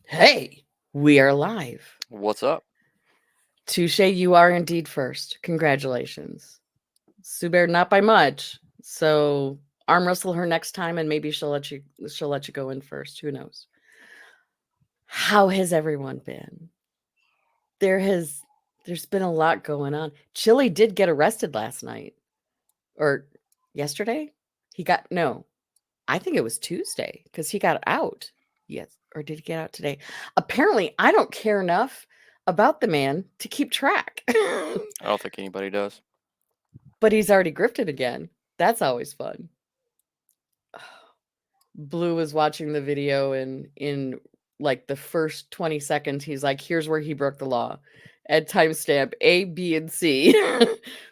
Hey, we are live. What's up? Touche, you are indeed first. Congratulations. Subair, not by much. So arm wrestle her next time and maybe she'll let you go in first. Who knows? How has everyone been? There has there's been a lot going on. Chili did get arrested last night. Or yesterday? He got no, I think it was Tuesday because he got out. Yes. Or did he get out today? Apparently, I don't care enough about the man to keep track. I don't think anybody does. But he's already grifted again. That's always fun. Blue was watching the video and in like the first 20 seconds, he's like, here's where he broke the law at timestamp A, B, and C.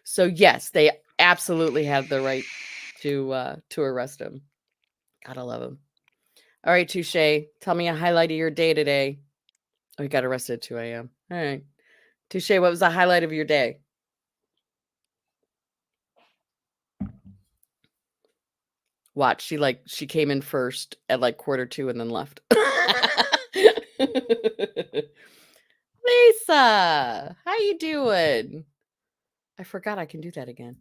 So yes, they absolutely had the right to arrest him. Gotta love him. All right, Touche. Tell me a highlight of your day today. Oh, he got arrested at 2 a.m. All right. Touche, what was the highlight of your day? Watch, she came in first at like 1:45 and then left. Lisa, how you doing? I forgot I can do that again.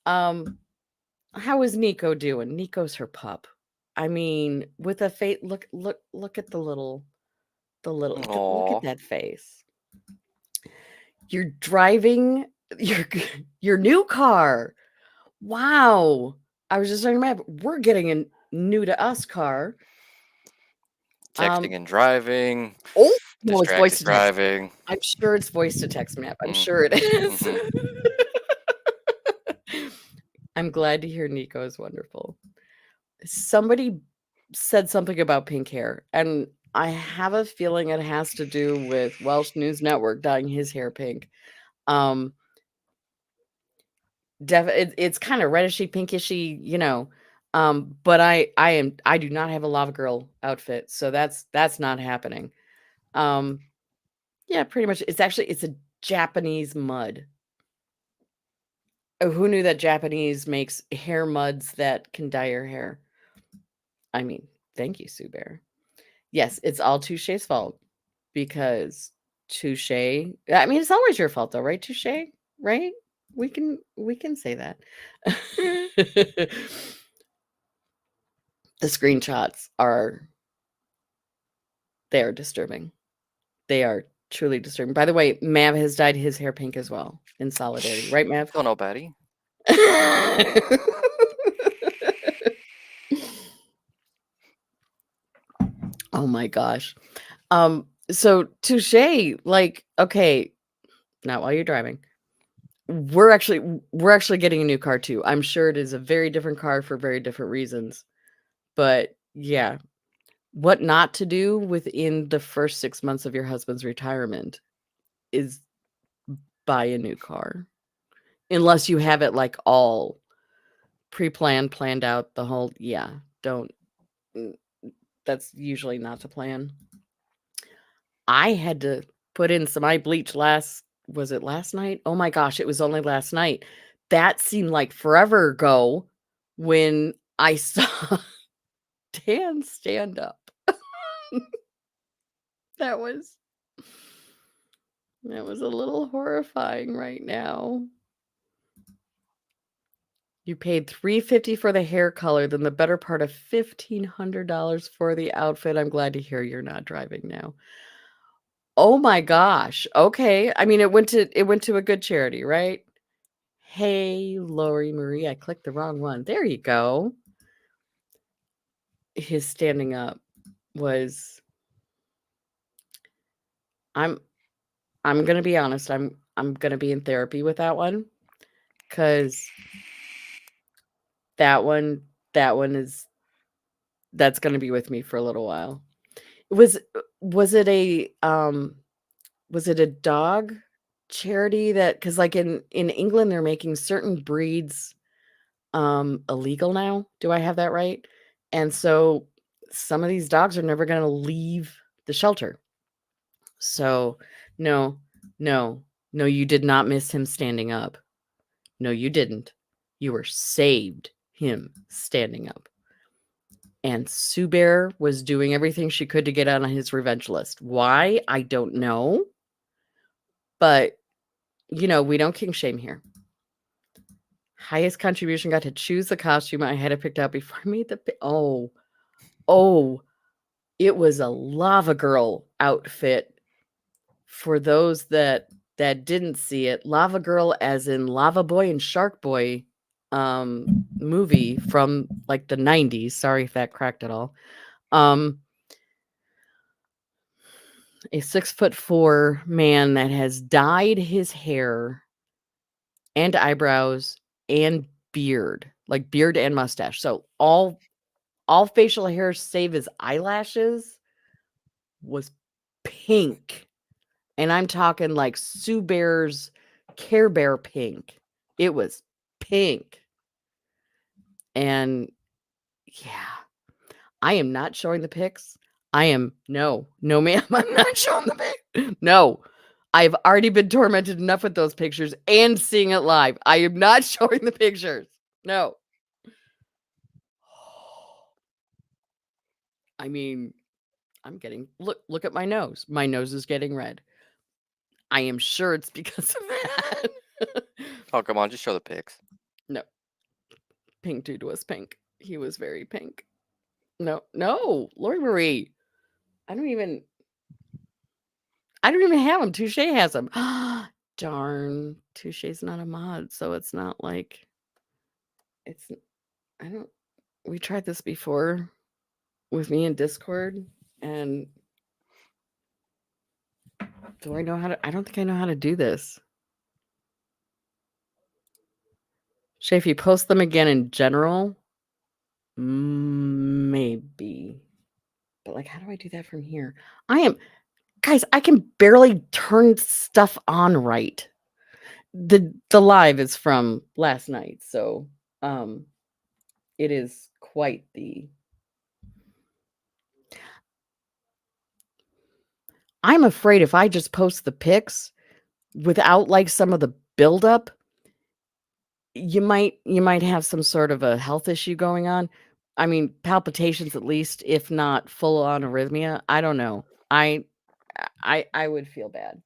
How is Nico doing? Nico's her pup. I mean, with a face, look at look at Aw. that face. You're driving your your new car. Wow. I was just talking about we're getting a new to us car. Texting and driving, Oh, no, it's voice distracted to text. driving. I'm sure it's voice to text map. I'm Mm, sure it is. hmm I'm glad to hear Nico is wonderful. Somebody said something about pink hair, and I have a feeling it has to do with Welsh News Network dyeing his hair pink. Um, it's kind of reddishy, pinkishy, but I do not have a lava girl outfit, so that's not happening. Um, yeah, pretty much. It's a Japanese mud. Oh, who knew that Japanese makes hair muds that can dye your hair? I mean, thank you, Sue Bear. Yes, it's all Touche's fault because Touche. I mean, it's always your fault though, right, Touche? Right? We can say that. The screenshots are they are disturbing. They are truly disturbing. By the way, Mav has dyed his hair pink as well in solidarity, right, Mav? Don't know, Betty. Oh my gosh. So Touche, like, okay, not while you're driving. We're actually getting a new car too. I'm sure it is a very different car for very different reasons. But yeah, what not to do within the first 6 months of your husband's retirement is buy a new car. Unless you have it like all pre-planned, planned out, the whole yeah, don't mm, that's usually not the plan. I had to put in some eye bleach was it last night? Oh my gosh, it was only last night. That seemed like forever ago when I saw Dan stand up. That was that was a little horrifying right now. You paid $350 for the hair color, then the better part of $1,500 for the outfit. I'm glad to hear you're not driving now. Oh my gosh. Okay. I mean, it went to a good charity, right? Hey, Lori Marie, I clicked the wrong one. There you go. His standing up was I'm I'm gonna be honest. I'm gonna be in therapy with that one because that one that one is that's gonna be with me for a little while. Was was it a was it a dog charity that because like in England they're making certain breeds illegal now. Do I have that right? And so some of these dogs are never going to leave the shelter. So no, no, no, you did not miss him standing up. No, you didn't. You were saved him standing up. and Sue Bear was doing everything she could to get on his revenge list. Why? I don't know. But, we don't king shame here. Highest contribution, got to choose the costume I had it picked out before I made the it was a Lava Girl outfit. For those that didn't see it, Lava Girl as in Lava Boy and Shark Boy movie from like the 90s. Sorry if that cracked at all. A 6'4" man that has dyed his hair and eyebrows and beard, like beard and mustache. So all facial hair save his eyelashes was pink. And I'm talking like Sue Bear's Care Bear pink. It was pink. And yeah, I am not showing the pics. No, ma'am, I'm not showing the pic. No, I've already been tormented enough with those pictures and seeing it live. I am not showing the pictures. No. I mean, I'm getting look at my nose. My nose is getting red. I am sure it's because of that. Oh, come on, just show the pics. No. Pink dude was pink. He was very pink. No, Lori Marie. I don't even have him. Touche has him. Darn. Touche's not a mod, so it's not like we tried this before with me in Discord, and do I know how to? I don't think I know how to do this. Shay, if you post them again in general, maybe. But like, how do I do that from here? Guys, I can barely turn stuff on right. The live is from last night, so it is quite the I'm afraid if I just post the pics without like some of the buildup, you might have some sort of a health issue going on. I mean, palpitations at least, if not full on arrhythmia. I don't know. I would feel bad.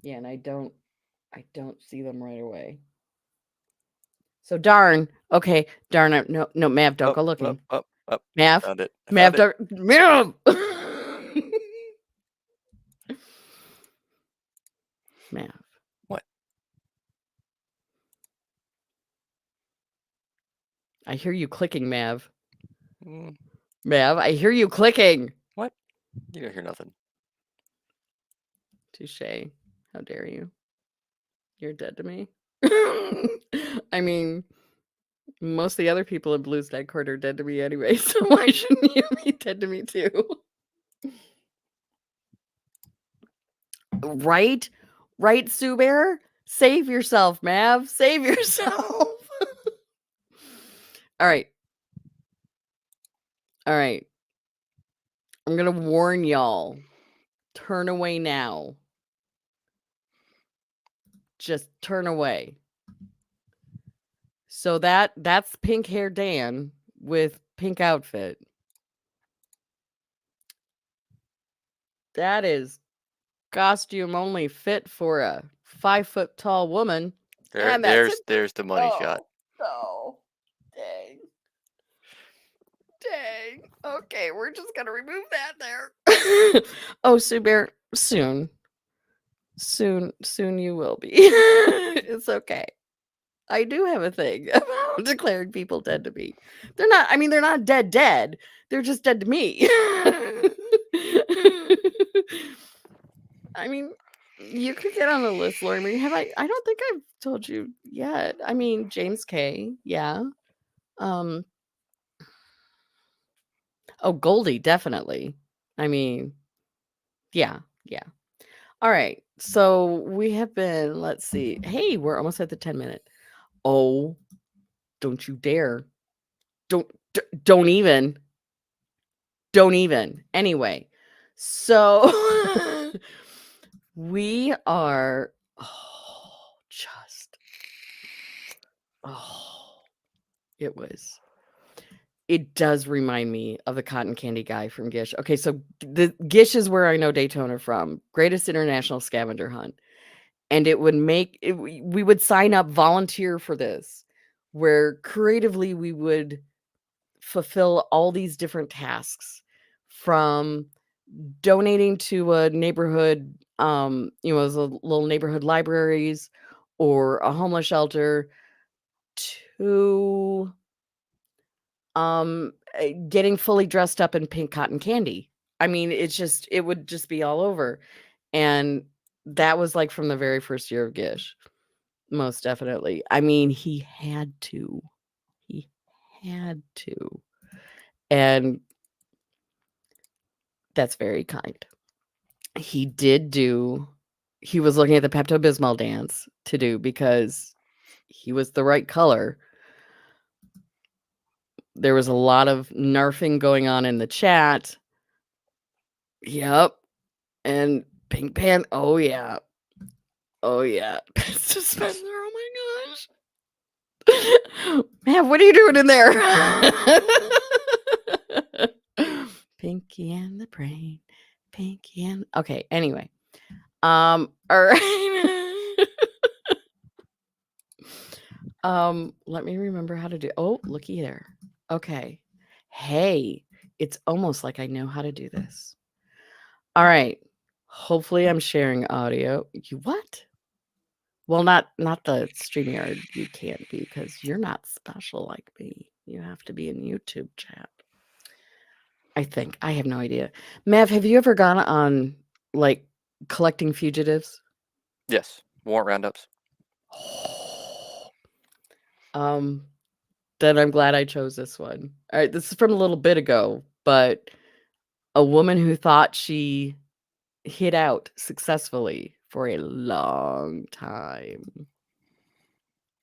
Yeah, and I don't see them right away. So darn. Okay, darn it. No, Mav, don't go looking. Mav, Found it. Mav, Mav. Mav. What? I hear you clicking, Mav. Mm, Mav, I hear you clicking. what? You don't hear nothing. Touche. How dare you? You're dead to me. I mean, most of the other people in Blues Dead Court are dead to me anyway, so why shouldn't you be dead to me too? Right? Right, Sue Bear? Save yourself, Mav. Save yourself. All right. All right. I'm going to warn y'all. Turn away now. Just turn away. So that's pink hair Dan with pink outfit. That is costume only fit for a 5 foot tall woman. And There's the money shot. Oh, dang. Dang. Okay, we're just gonna remove that there. Oh, Sue Bear, soon you will be. It's okay. I do have a thing about declaring people dead to me. They're not dead. They're just dead to me. I mean, you could get on the list, Lori Marie. I don't think I've told you yet. I mean, James K. Yeah. Oh, Goldie, definitely. I mean, yeah. All right. So we have been, let's see. Hey, we're almost at the 10-minute. Oh, don't you dare. Don't even. Anyway, so we are just It was. It does remind me of the cotton candy guy from Gish. Okay, so the Gish is where I know Daytona from. Greatest International Scavenger Hunt. And it would make it, we would sign up volunteer for this, where creatively we would fulfill all these different tasks, from donating to a neighborhood, as a little neighborhood libraries or a homeless shelter, to getting fully dressed up in pink cotton candy. I mean, it would just be all over. And that was like from the very first year of Gish, most definitely. I mean, he had to. He had to. And that's very kind. He did do he was looking at the Pepto-Bismol dance to do because he was the right color. There was a lot of narfing going on in the chat. Yep. And Pink Pan, oh yeah. Oh yeah. Pest dispenser, oh my gosh. Man, what are you doing in there? Pinky and the brain. Pinky and okay, anyway. All right. Let me remember how to do. Oh, looky there. Okay. Hey, it's almost like I know how to do this. All right. Hopefully I'm sharing audio. You what? Well, not the StreamYard. You can't be because you're not special like me. You have to be in YouTube chat. I think. I have no idea. Mav, have you ever gone on like collecting fugitives? Yes. Warrant roundups. Um, then I'm glad I chose this one. All right, this is from a little bit ago, but a woman who thought she hid out successfully for a long time.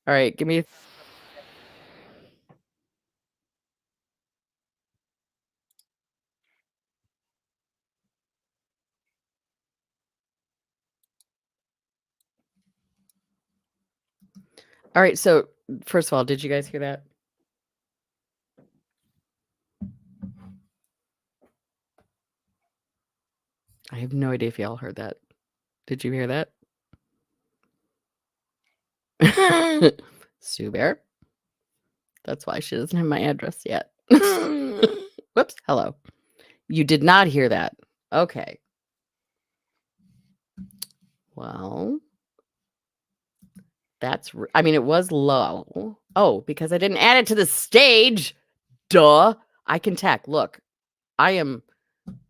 All right, give me All right, so first of all, did you guys hear that? I have no idea if y'all heard that. Did you hear that? Sue Bear? That's why she doesn't have my address yet. Whoops, hello. You did not hear that. Okay. Well, I mean, it was low. Oh, because I didn't add it to the stage. Duh. I can tech. Look, I am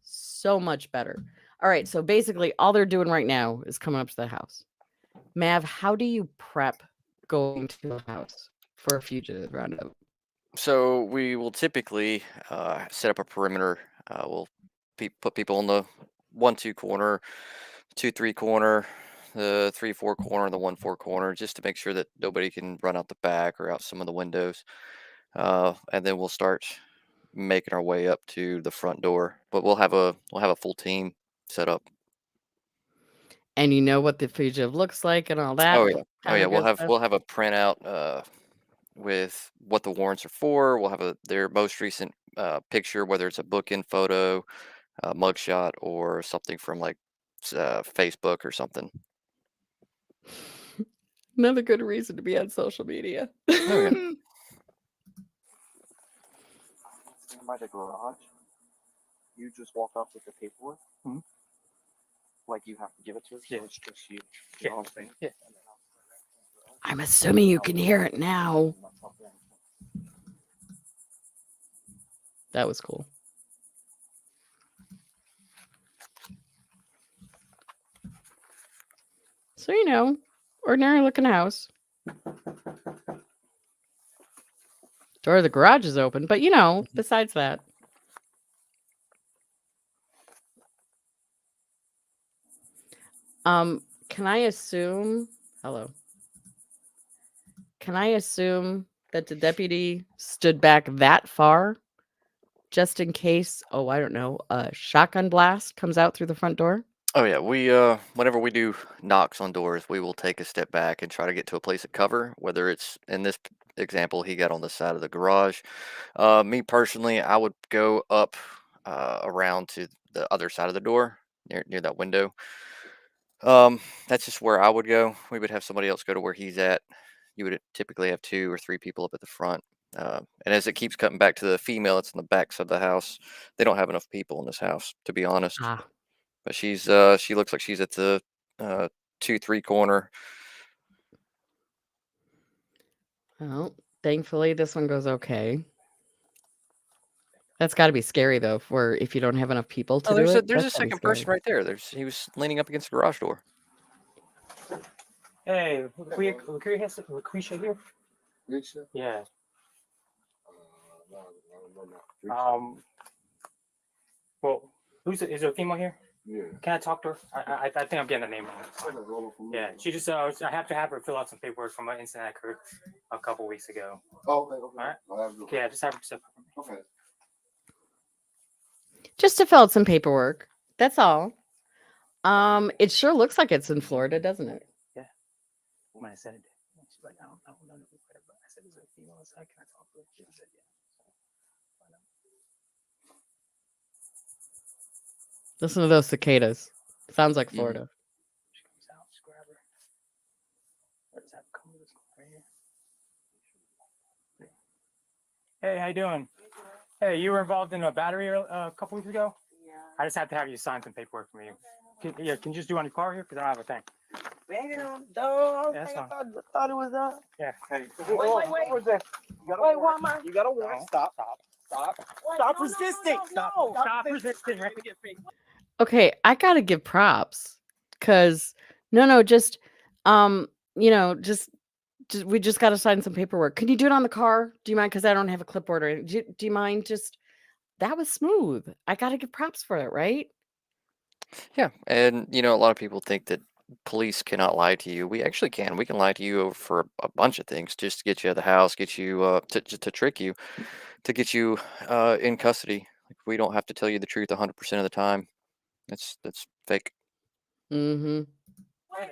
so much better. All right, so basically all they're doing right now is coming up to the house. Mav, how do you prep going to a house for a fugitive roundup? So we will typically set up a perimeter. We'll put people in the 1-2 corner, 2-3 corner, the 3-4 corner, the 1-4 corner, just to make sure that nobody can run out the back or out some of the windows. And then we'll start making our way up to the front door. But we'll have a full team set up. And you know what the fugitive looks like and all that Oh yeah, oh kind yeah. of We'll good have stuff. we'll have a printout with what the warrants are for. We'll have their most recent picture, whether it's a book-in photo, a mugshot, or something from like Facebook or something. Another good reason to be on social media. Oh yeah. By the garage, you just walk up with the paperwork. Mhm. Like you have to give it to us. Yeah, it's just you. You know what I'm saying? Yeah. I'm assuming you can hear it now. That was cool. So, ordinary looking house. Door of the garage is open, but besides that. Can I assume hello? Can I assume that the deputy stood back that far just in case, oh, I don't know, a shotgun blast comes out through the front door? Oh yeah. We whenever we do knocks on doors, we will take a step back and try to get to a place of cover, whether it's in this example, he got on the side of the garage. Me personally, I would go up around to the other side of the door near that window. That's just where I would go. We would have somebody else go to where he's at. You would typically have 2 or 3 people up at the front. And as it keeps cutting back to the female that's in the back side of the house, they don't have enough people in this house, to be honest. Ah, But she looks like she's at the 2-3 corner. well, thankfully this one goes okay. That's got to be scary though, for if you don't have enough people to Oh, do there's a it. there's That's a gotta be second scary. person right there. He was leaning up against the garage door. Hey, Lucretia here? Risha? Yeah. No. Well, is there a female here? Yeah. Can I talk to her? I think I'm getting the name wrong. Yeah, she just I have to have her fill out some paperwork from an incident that occurred a couple weeks ago. Oh, okay. All right. I'll have to- Okay, yeah, just have her step. Okay. Just to fill out some paperwork. That's all. It sure looks like it's in Florida, doesn't it? When I said it, she's like, I don't know, but I said, is there a female inside? Can I talk to her? She said, yeah. Listen to those cicadas. Sounds like Mhm. Florida. She comes out, just grab her. Or does that come to this right here? Hey, how you doing? Hey, you were involved in a battery a couple weeks ago? Yeah. I just have to have you sign some paperwork for me. Can you just do on your car here? Because I don't have a thing. Man, Yeah, that's I fine. thought it was up. Yeah. Hey, Wait. where's that? You got a Wait, warrant. why am I? You got a warrant. No. Stop. Stop. Stop resisting. Stop resisting. Right? Okay, I gotta give props. Cause no, just just we just gotta sign some paperwork. Can you do it on the car? Do you mind? Because I don't have a clipboard or do you mind just that was smooth. I gotta give props for it, right? Yeah, and a lot of people think that police cannot lie to you. We actually can. We can lie to you for a bunch of things, just to get you out of the house, get you to trick you, to get you in custody. Like, we don't have to tell you the truth 100% of the time. That's fake. Mm-hmm. Wait.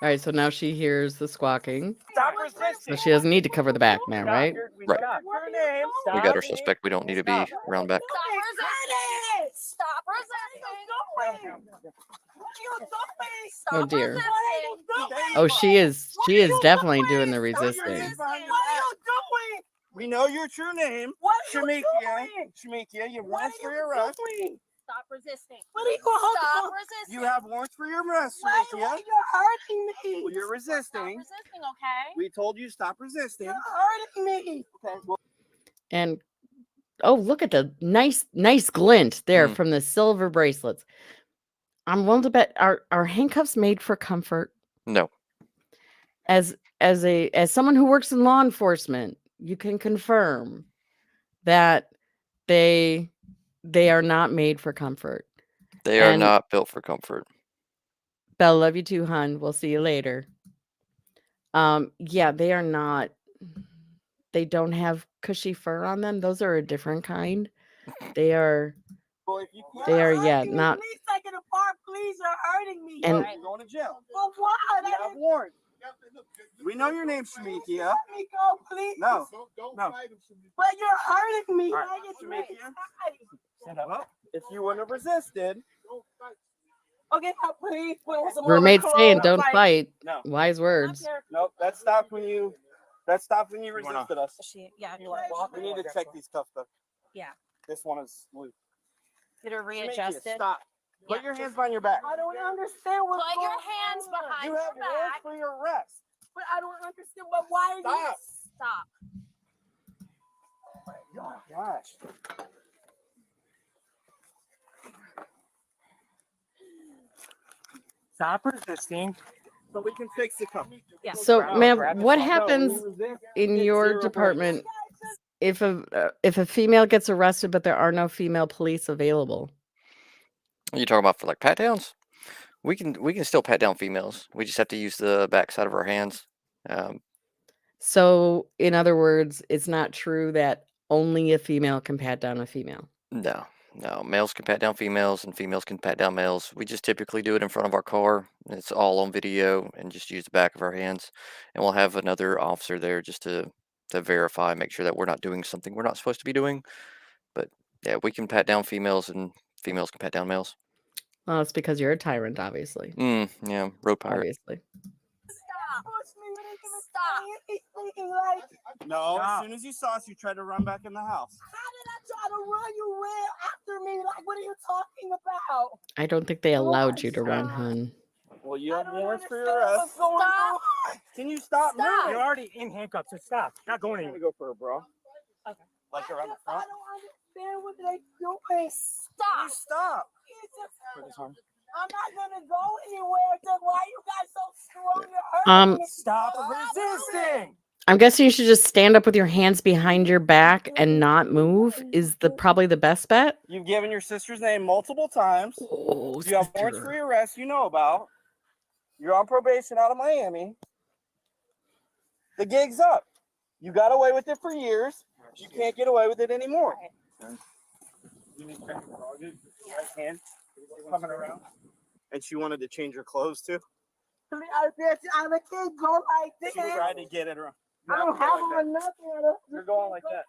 All right, so now she hears the squawking. Stop So resisting. she doesn't need to cover the back now, right? Right. Your name. We got our suspect. We don't need to be around back. Stop resisting. What are you doing? Oh Stop dear. resisting. What are you doing? Oh, she is definitely doing the Stop resisting. resisting. What are you doing? We know your true name. What are you Shamikia. doing? Shamikia, you have What warrants are for you your arrest. doing? Stop resisting. What are you Stop doing? resisting. You have warrants for your arrest, Why Shamikia. are you hurting me? Well, you're Stop resisting. resisting, okay? We told you stop resisting. You're hurting me. Okay. Well, And oh, look at the nice glint there Mhm. from the silver bracelets. I'm willing to bet are handcuffs made for comfort? No. As someone who works in law enforcement, you can confirm that they are not made for comfort. They are And not built for comfort. Belle, love you too, hun. We'll see you later. Yeah, they are not. They don't have cushy fur on them. Those are a different kind. They are. well, if you can't, They are, You're yeah, hurting me. not. Please take it apart. Please, you're hurting me. And you're going to jail. For what? You have warrants. We know your name, Shamikia. Let me go, please. No. But you're hurting me. All right, I get Shamikia. excited. Stand up. Well, if you wouldn't have resisted, Okay, now please put some roommates other saying, clothes. "Don't fight." no. Wise words. Nope. That stopped when you You wanna- resisted us. Yeah. We need to check these cuffs though. Yeah. This one is loose. Get her Shamikia, readjusted. stop. Put Yeah, your just- hands behind your back. I don't understand what's Put going your hands on. behind You your have warrants back. for your arrest. But I don't understand. But why is Stop. Stop. Oh my gosh. Stop resisting. So we can fix the cuff. Yeah. So, Grab- ma'am, grab the what phone. happens in your department if a female gets arrested but there are no female police available? You talking about for like pat downs? We can still pat down females. We just have to use the back side of our hands. So, in other words, it's not true that only a female can pat down a female. No, No, males can pat down females and females can pat down males. We just typically do it in front of our car. It's all on video and just use the back of our hands. And we'll have another officer there just to verify, make sure that we're not doing something we're not supposed to be doing. But yeah, we can pat down females and females can pat down males. Well, it's because you're a tyrant, obviously. Yeah, road pirate. Obviously. Stop. No, Stop. as soon as you saw us, you tried to run back in the house. How did I try to run? You ran after me. Like, what are you talking about? I don't think they allowed you to my run, God. hun. Well, you I have don't warrants for understand your arrest. what's going Stop. on. Can you stop Stop. moving? You're already in handcuffs, so stop. Not going I'm anywhere. gonna go for a bro. Okay. Like around the I front. don't understand what they doing. Stop. You stop. I'm not gonna go anywhere. Then why you guys so strong? You're hurting me. Stop resisting. I'm guessing you should just stand up with your hands behind your back and not move is probably the best bet. You've given your sister's name multiple times. Oh, You have warrants for your arrest. You know about. You're on probation out of Miami. The gig's up. You got away with it for years. You can't get away with it anymore. Right hand coming around. And she wanted to change her clothes too. I can't go like this. She tried to get it around. I don't have on nothing. You're going like that.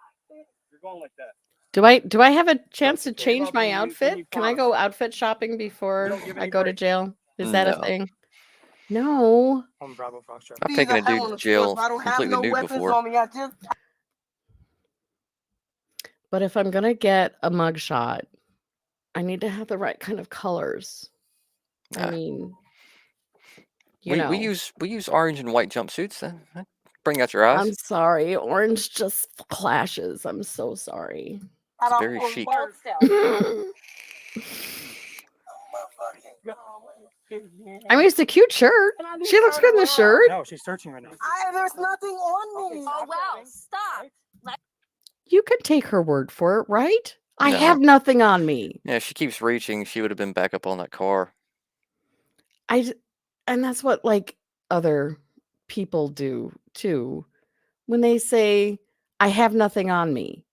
You're going like that. Do I have a chance to Okay, change well, my then you outfit? Can I follow. go outfit shopping before don't give I any go to breaks. jail? Is that a No. thing? No. Home Bravo Foxtrot. I've taken a These are dude to on the jail floor, but I don't have completely no nude weapons before. on me. I just But if I'm gonna get a mugshot, I need to have the right kind of colors. I Ah. mean, you We know. we use orange and white jumpsuits. That bring out your eyes. I'm sorry. Orange just clashes. I'm so sorry. I It's don't very want chic. Hold still. I mean, it's a cute shirt. She looks good in the shirt. No, she's searching right now. There's nothing on me. Oh well, stop. You could take her word for it, right? I No. have nothing on me. Yeah, if she keeps reaching, she would have been back up on that car. And that's what like other people do too. When they say, I have nothing on me,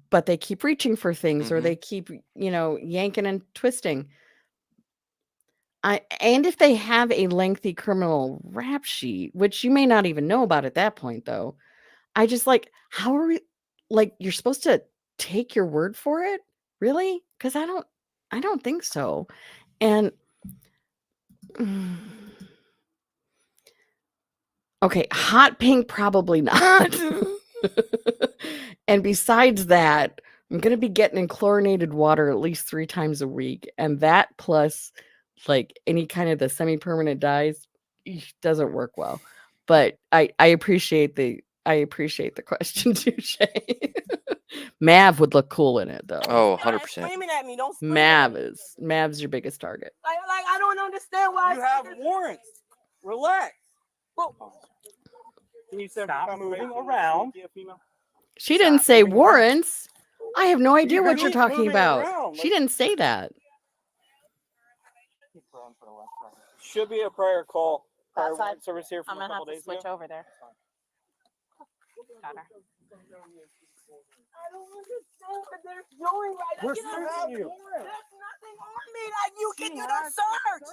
but they keep reaching for things or Mhm. they keep, yanking and twisting. And if they have a lengthy criminal rap sheet, which you may not even know about at that point, though, I just how are we you're supposed to take your word for it? Really? Because I don't think so. And okay, hot pink, probably not. And besides that, I'm gonna be getting in chlorinated water at least 3 times a week, and that plus any kind of the semi-permanent dyes doesn't work well. But I appreciate the question, Touche. Mav would look cool in it though. Oh, You're 100%. screaming at me. Don't scream at me. Mav's your biggest target. I don't understand why. You have warrants. Relax. Well, Can you send Stop come moving away? around. Get a female? She didn't Stop say moving around. warrants. I have no idea You what you're keep talking moving about. around, She like- didn't say that. Should be a prior call. Prior Outside. warrant service here I'm from a gonna have couple to days switch ago. over there. Got her. I don't understand what they're doing right now. We're You don't searching have you. warrants. There's nothing on me. Like you She can do has the search.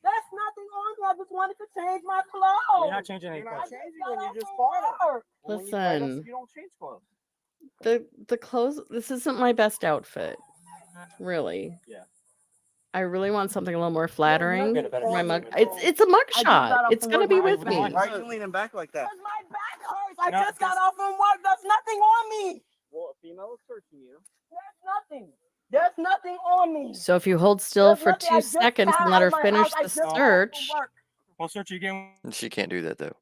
There's nothing on me. I just wanted to change my clothes. You're not changing any You're not clothes. changing when you just fought her. When you fight us, Listen. you don't change clothes. The clothes, this isn't my best outfit. Really. Yeah. I really want something a little more flattering. Get a better For my picture mug. of it. It's a mug I just shot. got off It's from gonna work. be Why with is me. mine? Why are you leaning back like that? Because my back hurts. I No, just got off from work. There's nothing on me. Well, a female is searching you. There's nothing. There's nothing on me. So if you hold still There's for nothing. 2 I just seconds got and let out her of my finish house. I the just got off from search, work. We'll search you again. She can't do that though.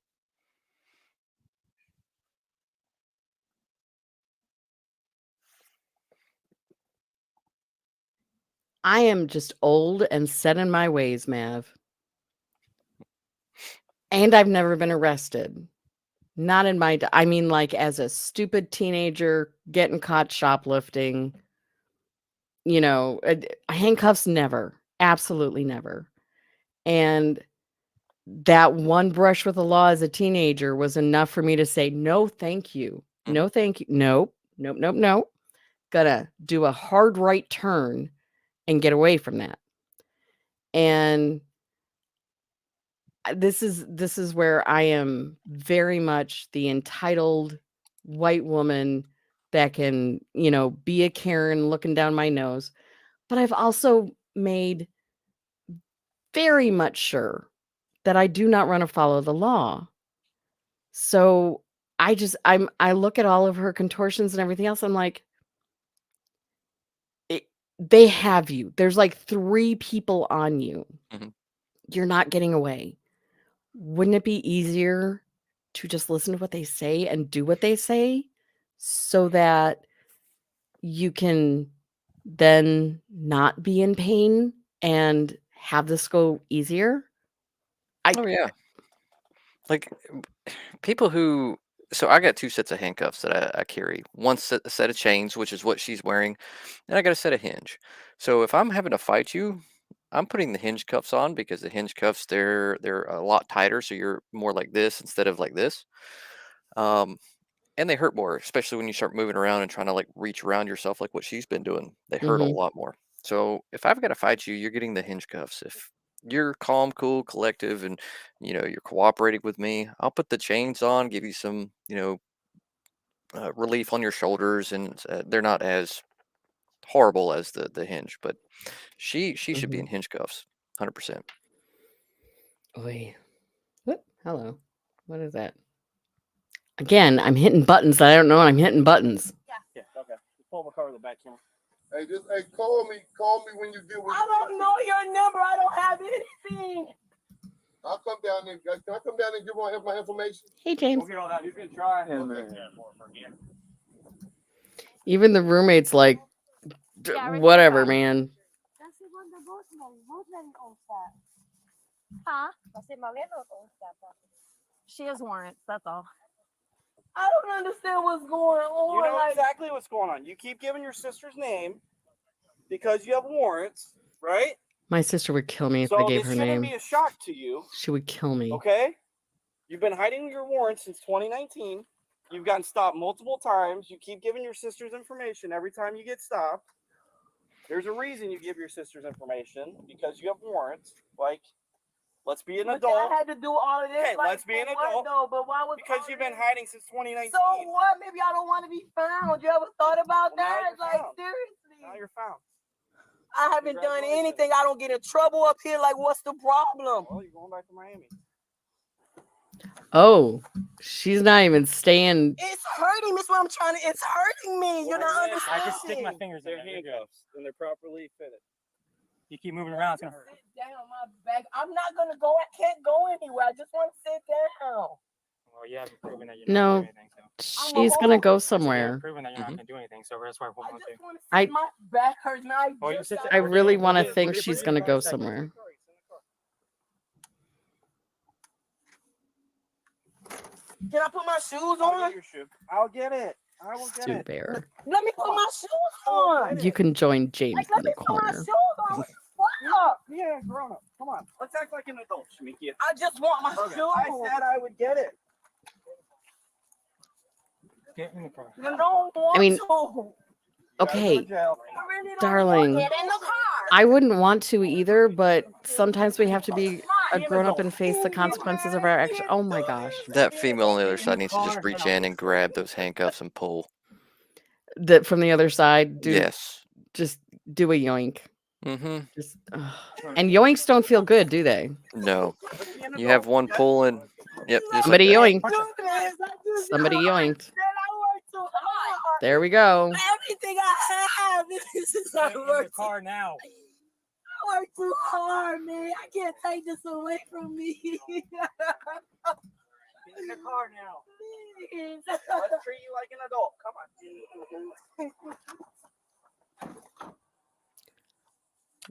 I am just old and set in my ways, Mav. And I've never been arrested. Not in my, I mean, as a stupid teenager getting caught shoplifting, handcuffs, never, absolutely never. And that one brush with the law as a teenager was enough for me to say, no, thank you. No, thank you. Nope, nope, nope, nope. gonna do a hard right turn and get away from that. And this is where I am very much the entitled white woman that can, be a Karen looking down my nose. But I've also made very much sure that I do not run afoul of the law. So I look at all of her contortions and everything else. I'm like, they have you. There's like 3 people on you. Mhm. You're not getting away. Wouldn't it be easier to just listen to what they say and do what they say so that you can then not be in pain and have this go easier? Oh yeah. Like people who so I got 2 sets of handcuffs that I carry. One set of chains, which is what she's wearing, and I got a set of hinge. So if I'm having to fight you, I'm putting the hinge cuffs on because the hinge cuffs they're a lot tighter, so you're more like this instead of like this. Um, and they hurt more, especially when you start moving around and trying to like reach around yourself like what she's been doing. They hurt a Mhm. lot more. So if I've got to fight you, you're getting the hinge cuffs. If you're calm, cool, collective, and you're cooperating with me, I'll put the chains on, give you some relief on your shoulders, and they're not as horrible as the hinge. But she should be in Mhm. hinge cuffs, 100%. Oy. Whoop. Hello. What is that? Again, I'm hitting buttons that I don't know I'm hitting buttons. Yeah. Okay. Just pull my car to the back camera. Hey, call me when you get with I don't know your number. I don't have anything. I'll come down there. Can I come down and give my information? Hey, James. We'll get all that. You can try him. Even the roommate's like, Yeah, right whatever, there. man. Kasi wanda Rosemary owns that. Huh? Kasi Malena owns that property. She has warrants. That's all. I don't understand what's going on. You know like, exactly what's going on. You keep giving your sister's name because you have warrants, right? My sister would kill me if I So gave this her shouldn't name. be a shock to you, She would kill me. okay? You've been hiding your warrants since 2019. You've gotten stopped multiple times. You keep giving your sister's information every time you get stopped. There's a reason you give your sister's information because you have warrants. Like, let's be an but adult. I had to do all of this. Okay, like, let's be an for what, adult. though? But why was Because all you've of been this? hiding since 2019. So what? Maybe I don't want to be found. You ever thought about Well, now that? you're Like, found. seriously. Now you're found. I haven't done Congratulations. anything. I don't get in trouble up here. Like, what's the problem? Well, you're going back to Miami. Oh, she's not even staying. It's hurting. That's what I'm trying to. It's hurting me. You're not I understanding. just stick my fingers in They're there. You're good. handcuffs and they're properly fitted. You keep moving around, it's gonna hurt. Sit down, my back. I'm not gonna go. I can't go anywhere. I just want to sit down. Well, you haven't proven that you're No. not gonna do anything. So She's gonna go you haven't somewhere. proven that you're not Mhm. gonna do anything. So that's why we're I holding on to. just want to I- sit. My back hurts now. Well, you just sit got there. I up. really want to We'll think get- she's we'll gonna get go in second. somewhere. Can I put my shoes I'll on? get your shoe. I'll get it. I will get Stu it. Bear. Let me put my shoes on. You can join James Like, in let the me put my corner. shoes on. What up? Yeah, grown up. Come on. Let's act like an adult, Shamiki. I just want my Okay. shoes. I said I would get it. Get in the car. I don't want I mean, to. You gotta go Okay, to jail. I really don't darling. want to. Get in the car. I wouldn't want to either, but sometimes we have to be a grown up and face the consequences of our action. Oh my gosh. That female on the other side needs to just reach in and grab those handcuffs and pull. That from the other side, dude, Yes. just do a yoink. Mm-hmm. Just and yoinks don't feel good, do they? No. Let's be an You have adult, one okay? pull and yep, just like Somebody that. yoinked. Somebody Somebody yoinked. I work too hard. There we go. Everything I have is I Get in the work too car now. I work too hard, man. I can't take this away from me. Get in the car now. Please. Let's treat you like an adult. Come on.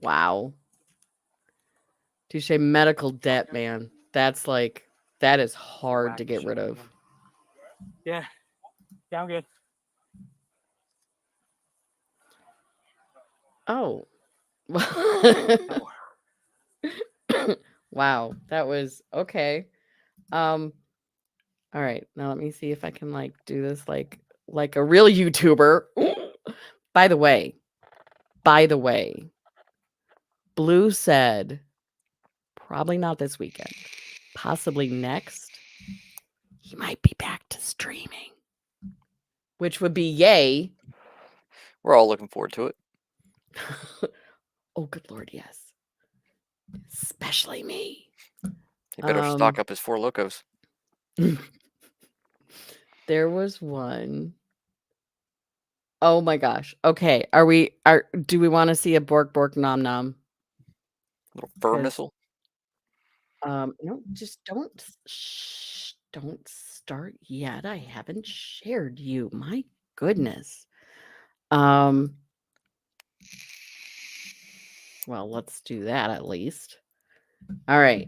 Wow. Touche medical debt, man. That is hard to get rid of. Yeah. Yeah, I'm good. Oh. Wow, that was okay. All right. Now let me see if I can do this like a real YouTuber. By the way, Blue said probably not this weekend, possibly next. He might be back to streaming, which would be yay. We're all looking forward to it. Oh, good Lord, yes. Especially me. He better stock up his 4 Locos. There was one. Oh my gosh. Okay. Do we want to see a Bork Bork Nom Nom? Little fur 'Cause, missile. no, just don't start yet. I haven't shared you. My goodness. Well, let's do that at least. All right.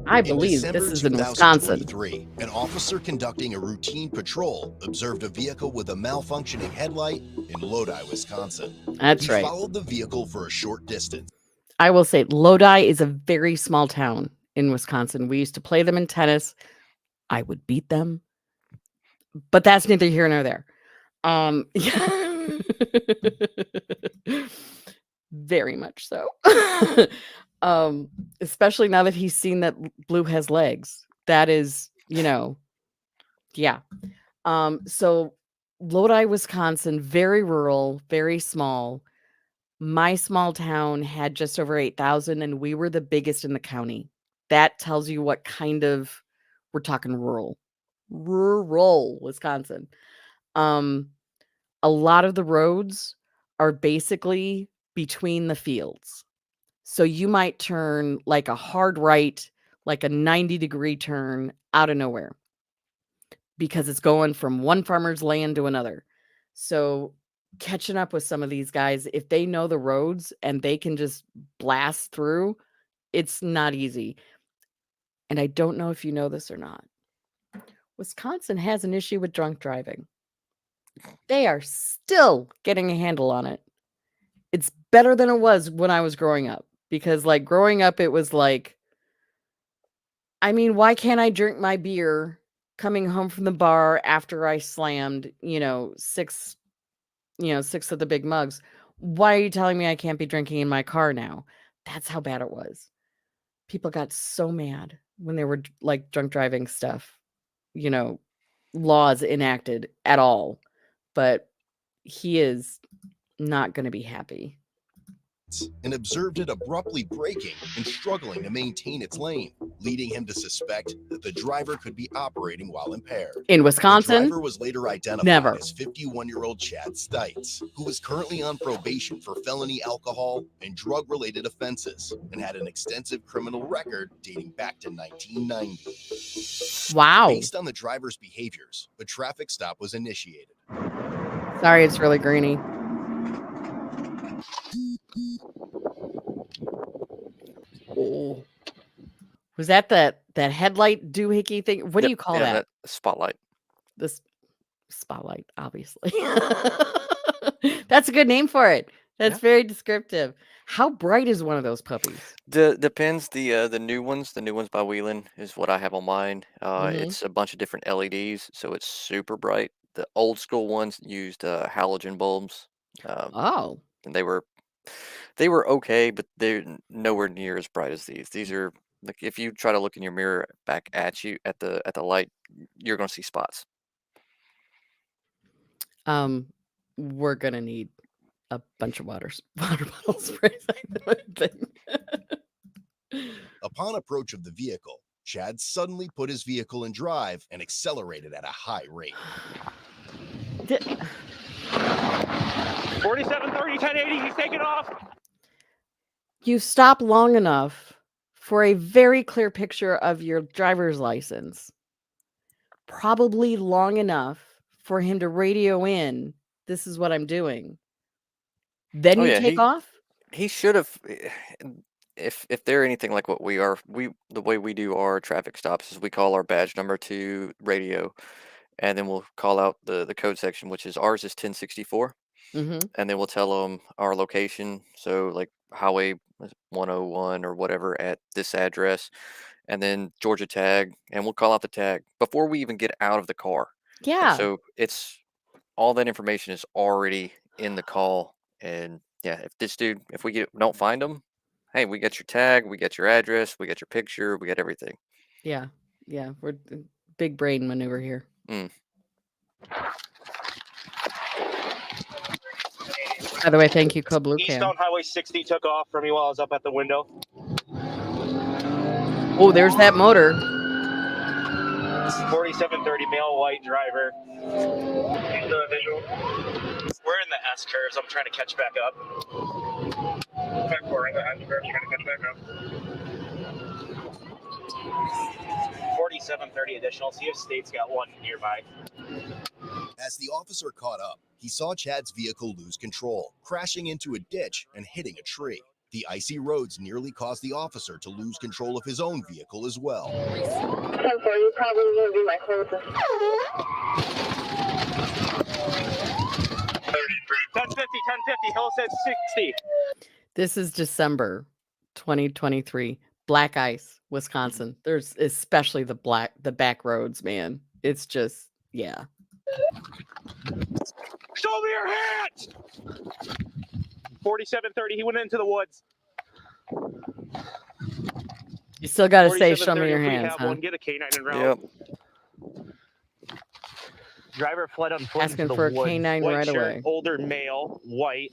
I In believe December this is in Wisconsin. 2023, an officer conducting a routine patrol observed a vehicle with a malfunctioning headlight in Lodi, Wisconsin. That's He right. followed the vehicle for a short distance. I will say Lodi is a very small town in Wisconsin. We used to play them in tennis. I would beat them, but that's neither here nor there. Yeah. Very much so. Especially now that he's seen that Blue has legs. That is, yeah. So Lodi, Wisconsin, very rural, very small. My small town had just over 8,000 and we were the biggest in the county. That tells you what kind of we're talking rural Wisconsin. A lot of the roads are basically between the fields. So you might turn like a hard right, like a 90-degree turn out of nowhere because it's going from one farmer's land to another. So catching up with some of these guys, if they know the roads and they can just blast through, it's not easy. And I don't know if you know this or not. Wisconsin has an issue with drunk driving. They are still getting a handle on it. It's better than it was when I was growing up because like growing up, it was like, I mean, why can't I drink my beer coming home from the bar after I slammed, six of the big mugs? Why are you telling me I can't be drinking in my car now? That's how bad it was. People got so mad when they were like drunk driving stuff, laws enacted at all. But he is not going to be happy. And observed it abruptly braking and struggling to maintain its lane, leading him to suspect that the driver could be operating while impaired. In The Wisconsin, driver was later identified never. as 51-year-old Chad Stites, who is currently on probation for felony alcohol and drug-related offenses and had an extensive criminal record dating back to 1990. Wow. Based on the driver's behaviors, a traffic stop was initiated. Sorry, it's really grainy. Oh. Was that headlight doohickey thing? What do you call that? Spotlight. This spotlight, obviously. That's a good name for it. That's very descriptive. How bright is one of those puppies? Depends. The new ones by Wheelan is what I have on mine. It's a bunch of different LEDs, so it's super bright. The old school ones used halogen bulbs. Oh. And they were okay, but they're nowhere near as bright as these. These are like if you try to look in your mirror back at you at the light, you're going to see spots. We're gonna need a bunch of water bottle sprays, I think. Upon approach of the vehicle, Chad suddenly put his vehicle in drive and accelerated at a high rate. 4730, 1080, he's taking off. You stop long enough for a very clear picture of your driver's license. Probably long enough for him to radio in, this is what I'm doing. Then you take off? He should have. If they're anything like what we are, the way we do our traffic stops is we call our badge number to radio, and then we'll call out the code section, which is ours is 1064, and then we'll tell them our location. So like Highway 101 or whatever at this address, and then Georgia tag, and we'll call out the tag before we even get out of the car. Yeah. And so it's all that information is already in the call. And yeah, if we don't find him, hey, we got your tag, we got your address, we got your picture, we got everything. Yeah. We're big brain maneuver here. Mm. By the way, thank you, Code Blue Cam. Eastbound Highway 60 took off from me while I was up at the window. Oh, there's that motor. 4730 male white driver. We're in the S curves. I'm trying to catch back up. 5-4 in the S curves, trying to catch back up. 4730 additional. See if State's got one nearby. As the officer caught up, he saw Chad's vehicle lose control, crashing into a ditch and hitting a tree. The icy roads nearly caused the officer to lose control of his own vehicle as well. 10-4, you probably will be my closest. 1050, Hill said 60. This is December 2023. Black ice, Wisconsin. There's especially the back roads, man. It's just, yeah. Show me your hands! 4730, he went into the woods. You still got to say, show me your hands, huh? Get a canine en route. Yep. Driver fled on foot Asking into the for a woods. canine White right shirt, away. Older male, white.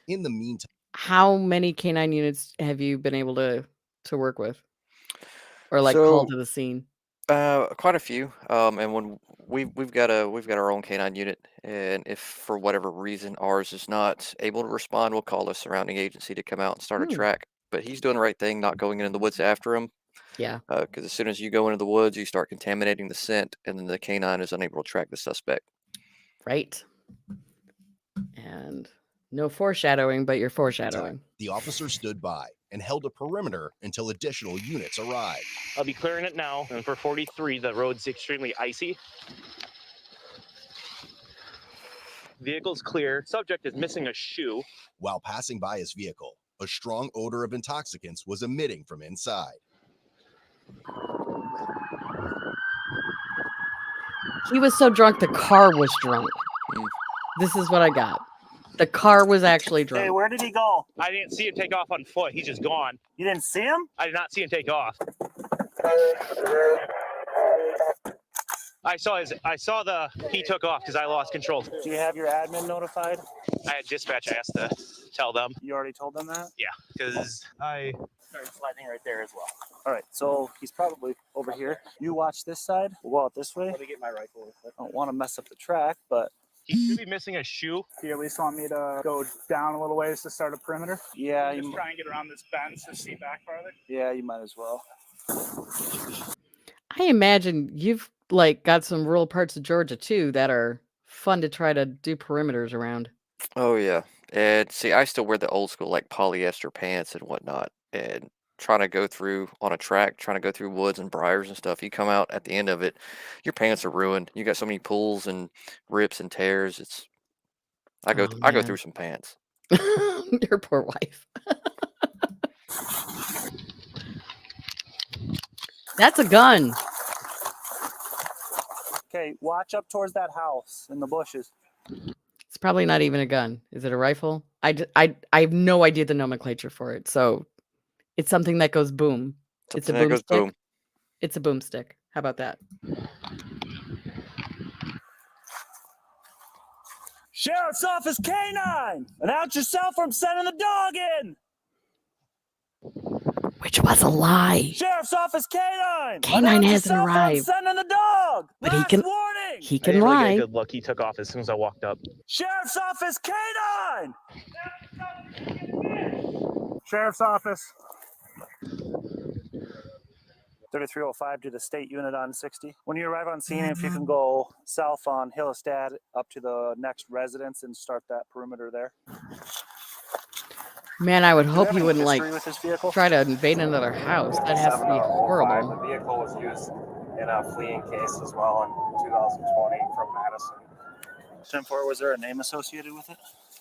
In the meantime, How many canine units have you been able to work with, or like So- call to the scene? Quite a few. And when we've got our own canine unit, and if for whatever reason ours is not able to respond, we'll call the surrounding agency to come out and start a track. But he's doing the right thing, not going into the woods after him. Yeah. Because as soon as you go into the woods, you start contaminating the scent, and then the canine is unable to track the suspect. Right. And no foreshadowing, but you're foreshadowing. the officer stood by and held a perimeter until additional units arrived. I'll be clearing it now. And for 43, the road's extremely icy. Vehicle's clear. Subject is missing a shoe. While passing by his vehicle, a strong odor of intoxicants was emitting from inside. He was so drunk, the car was drunk. This is what I got. The car was actually drunk. Hey, where did he go? I didn't see him take off on foot. He's just gone. You didn't see him? I did not see him take off. He took off because I lost control. Do you have your admin notified? I had dispatch. I asked to tell them. You already told them that? Yeah, because I started sliding right there as well. All right, so he's probably over here. You watch this side. We'll go out this way. Let me get my rifle. I don't want to mess up the track, but He should be missing a shoe. do you at least want me to go down a little ways to start a perimeter? Yeah, you Try and get around this bend to see back farther. yeah, you might as well. I imagine you've like got some rural parts of Georgia too that are fun to try to do perimeters around. Oh yeah, and see, I still wear the old school like polyester pants and whatnot, and trying to go through on a track, trying to go through woods and briars and stuff. You come out at the end of it, your pants are ruined. You got so many pulls and rips and tears. I go man. through some pants. Your poor wife. That's a gun. Okay, watch up towards that house in the bushes. It's probably not even a gun. Is it a rifle? I have no idea the nomenclature for it. So it's something that goes boom. It's a Something that goes boomstick. boom. It's a boomstick. How about that? Sheriff's Office K9! Announce yourself from sending the dog in! Which was a lie. Sheriff's Office K9! K9 Announce hasn't yourself from arrived. sending the dog! But he Last can- warning! He I can didn't really get lie. a good look. He took off as soon as I walked up. Sheriff's Office K9! Sheriff's Office. 3305 to the state unit on 60. When you arrive on scene, if you can go south on Hillestad up to the next residence and start that perimeter there. Man, I would Do you hope have you any wouldn't history like with this vehicle? try to invade another house. That has to be horrible. The vehicle was used in a fleeing case as well in 2020 from Madison. 10-4, was there a name associated with it?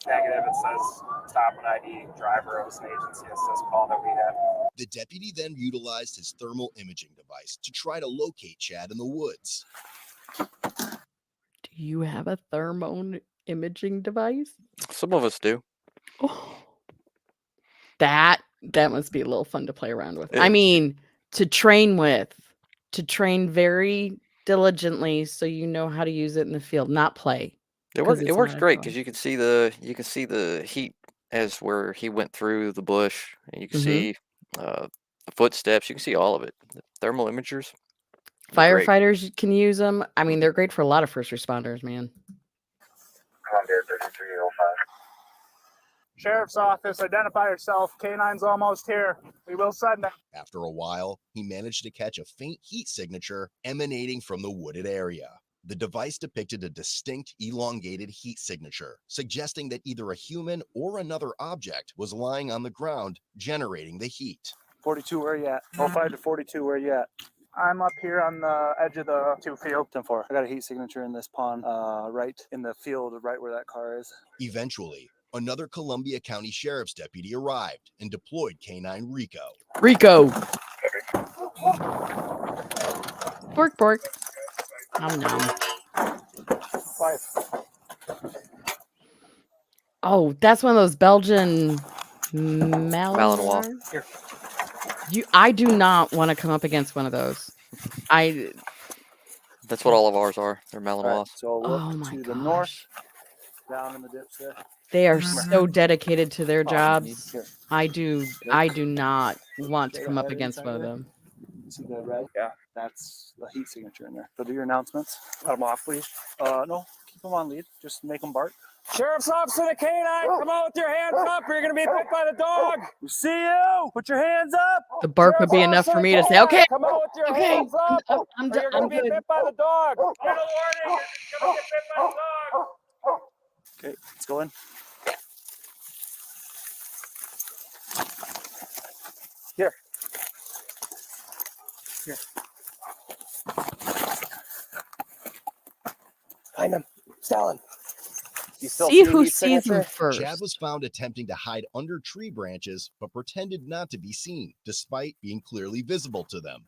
Negative. It says stop an ID driver. It was an agency assist call that we had. The deputy then utilized his thermal imaging device to try to locate Chad in the woods. Do you have a thermal imaging device? Some of us do. Oh, that must be a little fun to play around with. I It- mean, to train with, to train very diligently so you know how to use it in the field, not play. It 'cause works. it's It works not a great dog. because you can see the heat as where he went through the bush, and you can Mhm. see the footsteps. You can see all of it. The thermal imagers. They're great. Firefighters can use them. I mean, they're great for a lot of first responders, man. Commander 3305. Sheriff's office, identify yourself. K9's almost here. We will send them. After a while, he managed to catch a faint heat signature emanating from the wooded area. The device depicted a distinct elongated heat signature, suggesting that either a human or another object was lying on the ground, generating the heat. 42, where you at? 05 to 42, where you at? I'm up here on the edge of the 2 field. 10-4. I got a heat signature in this pond, right in the field, right where that car is. Eventually, another Columbia County Sheriff's deputy arrived and deployed K9 Rico. Rico. Bork, bork. Nom nom. 5. Oh, that's one of those Belgian Malinois. I do not want to come up against one of those. That's what all of ours are. They're All Malinois. right, so look Oh my to the gosh. north, down in the ditch there. They are so dedicated to their Oh, jobs. here. I do not want to come up against one of them. See the red? Yeah. That's the heat signature in there. So do your announcements. Let them off, please. No, keep them on lead. Just make them bark. Sheriff's Office of the K9, come on with your hands up or you're going to be bit by the dog. We see you. Put your hands up. The bark would be enough for me to say, okay, Come on with your okay, hands up I'm or you're going to be good. bit by the dog. Get a warning, you're going to get bit by the dog. Okay, let's go in. Here. Here. Find him. Stalin. See who sees them first. Chad was found attempting to hide under tree branches, but pretended not to be seen, despite being clearly visible to them.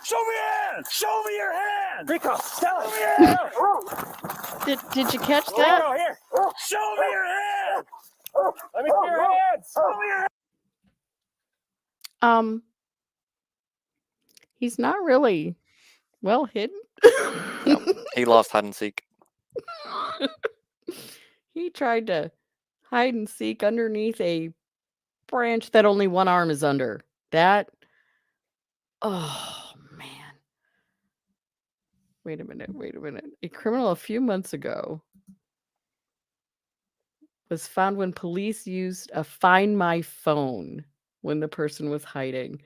Show me your hands. Show me your hands. Rico, Stalin. Did you catch that? Rico, here. Show me your hands. Let me see your hands. Show me your hands. He's not really well hidden. No, he lost hide and seek. He tried to hide and seek underneath a branch that only one arm is under. Oh man. Wait a minute. A criminal a few months ago was found when police used a Find My Phone when the person was hiding.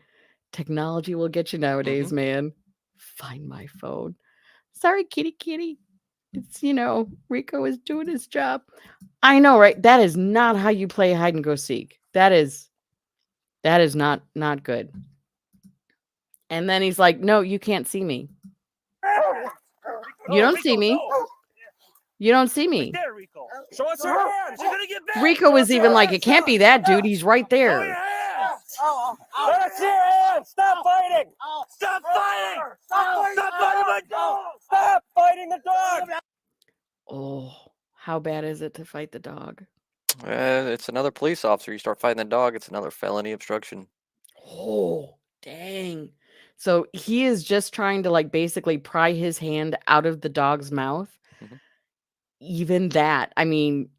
Technology will get you nowadays, man. Find My Phone. Sorry, kitty. It's, Rico is doing his job. I know, right? That is not how you play hide and go seek. That is not good. And then he's like, no, you can't see me. You don't see me. You don't see me. There, Rico. Show us your hands. You're gonna get back. Rico was even like, it can't be that dude. He's right there. Let us see your hands. Stop fighting. Stop fighting. Stop fighting my dog. Stop fighting the dog. Oh, how bad is it to fight the dog? It's another police officer. You start fighting the dog, it's another felony obstruction. Oh, dang. So he is just trying to basically pry his hand out of the dog's mouth. Mhm. Even that, I mean,